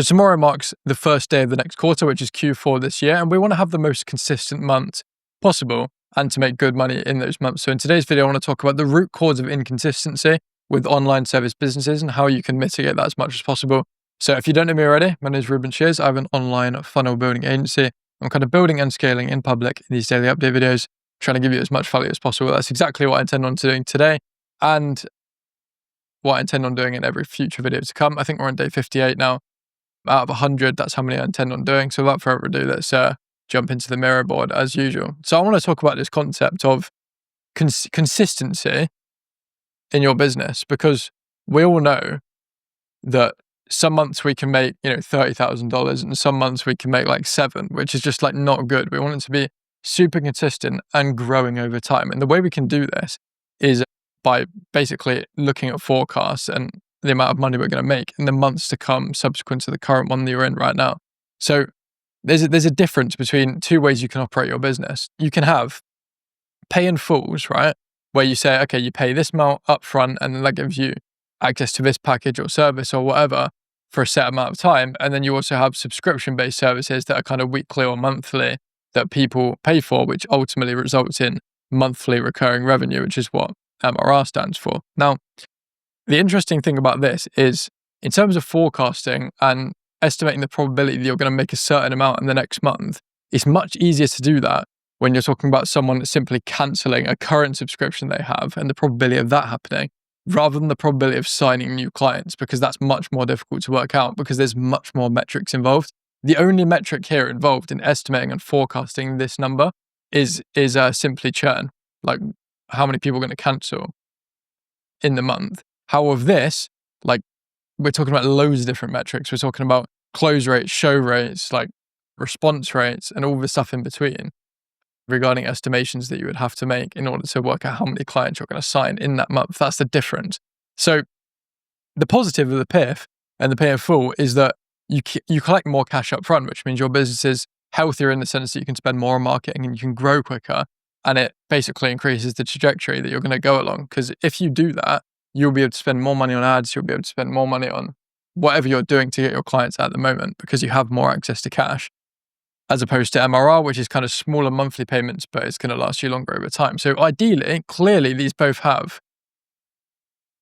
So tomorrow marks the first day of the next quarter, which is Q4 this year, and we want to have the most consistent month possible and to make good money in those months. So in today's video, I want to talk about the root cause of inconsistency with online service businesses and how you can mitigate that as much as possible. So if you don't know me already, my name is Reuben Shears. I have an online funnel building agency. I'm kind of building and scaling in public in these daily update videos, trying to give you as much value as possible. That's exactly what I intend on doing today and what I intend on doing in every future video to come. I think we're on day 58 now. Out of 100, that's how many I intend on doing. So without further ado, let's jump into the mirror board as usual. So I want to talk about this concept of consistency in your business, because we all know that some months we can make, $30,000 and some months we can make like 7, which is just like not good. We want it to be super consistent and growing over time. And the way we can do this is by basically looking at forecasts and the amount of money we're going to make in the months to come subsequent to the current one that you're in right now. So there's a difference between two ways you can operate your business. You can have pay in fulls, right? Where you say, okay, you pay this amount up front and then that gives you access to this package or service or whatever for a set amount of time. And then you also have subscription-based services that are kind of weekly or monthly that people pay for, which ultimately results in monthly recurring revenue, which is what MRR stands for. Now, the interesting thing about this is in terms of forecasting and estimating the probability that you're going to make a certain amount in the next month, it's much easier to do that when you're talking about someone that's simply cancelling a current subscription they have and the probability of that happening, rather than the probability of signing new clients, because that's much more difficult to work out because there's much more metrics involved. The only metric here involved in estimating and forecasting this number is simply churn, like how many people are going to cancel in the month. How of this, like we're talking about loads of different metrics. We're talking about close rates, show rates, like response rates, and all the stuff in between regarding estimations that you would have to make in order to work out how many clients you're going to sign in that month. That's the difference. So the positive of the PIF and the pay in full is that you collect more cash up front, which means your business is healthier in the sense that you can spend more on marketing and you can grow quicker. And it basically increases the trajectory that you're going to go along. Because if you do that, you'll be able to spend more money on ads. You'll be able to spend more money on whatever you're doing to get your clients at the moment because you have more access to cash, as opposed to MRR, which is kind of smaller monthly payments, but it's going to last you longer over time. So ideally, clearly, these both have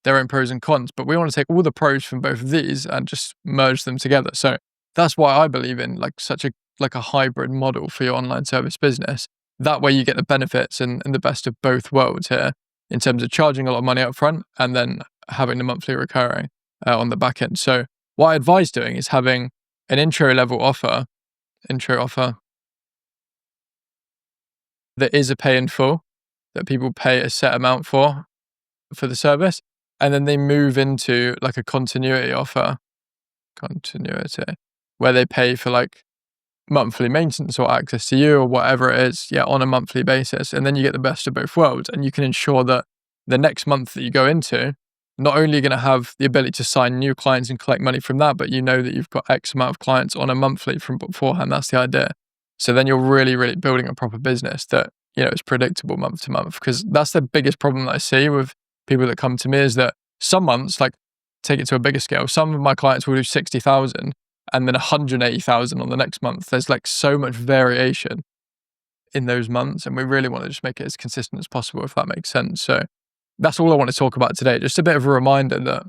their own pros and cons, but we want to take all the pros from both of these and just merge them together. So that's why I believe in a hybrid model for your online service business. That way you get the benefits and the best of both worlds here in terms of charging a lot of money up front and then having the monthly recurring on the back end. So what I advise doing is having an intro offer that is a pay in full, that people pay a set amount for the service, and then they move into like a continuity offer, where they pay for like monthly maintenance or access to you or whatever it is, on a monthly basis. And then you get the best of both worlds, and you can ensure that the next month that you go into, not only are you going to have the ability to sign new clients and collect money from that, but you know that you've got X amount of clients on a monthly from beforehand. That's the idea. So then you're really, really building a proper business that, is predictable month to month, because that's the biggest problem that I see with people that come to me is that some months, like take it to a bigger scale, some of my clients will do 60,000 and then 180,000 on the next month. There's like so much variation in those months, and we really want to just make it as consistent as possible, if that makes sense. So that's all I want to talk about today. Just a bit of a reminder that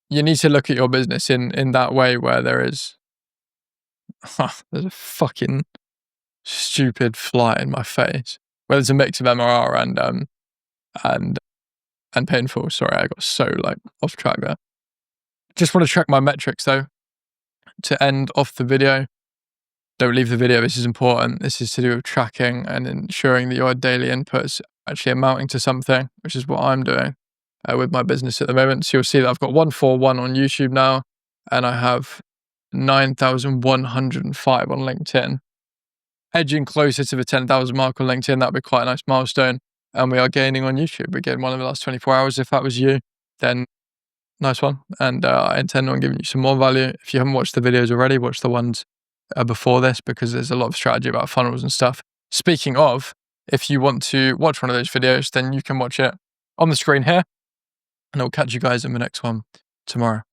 you need to look at your business in that way, where there's a fucking stupid fly in my face, where there's a mix of MRR and painful. Sorry, I got so off track there. Just want to track my metrics though to end off the video. Don't leave the video. This is important. This is to do with tracking and ensuring that your daily inputs actually amounting to something, which is what I'm doing with my business at the moment. So you'll see that I've got 141 on YouTube now, and I have 9,105 on LinkedIn. Edging closer to the 10,000 mark on LinkedIn, that'd be quite a nice milestone. And we are gaining on YouTube. We gained one in the last 24 hours. If that was you, then nice one. And I intend on giving you some more value. If you haven't watched the videos already, watch the ones before this, because there's a lot of strategy about funnels and stuff. Speaking of, if you want to watch one of those videos, then you can watch it on the screen here. And I'll catch you guys in the next one tomorrow.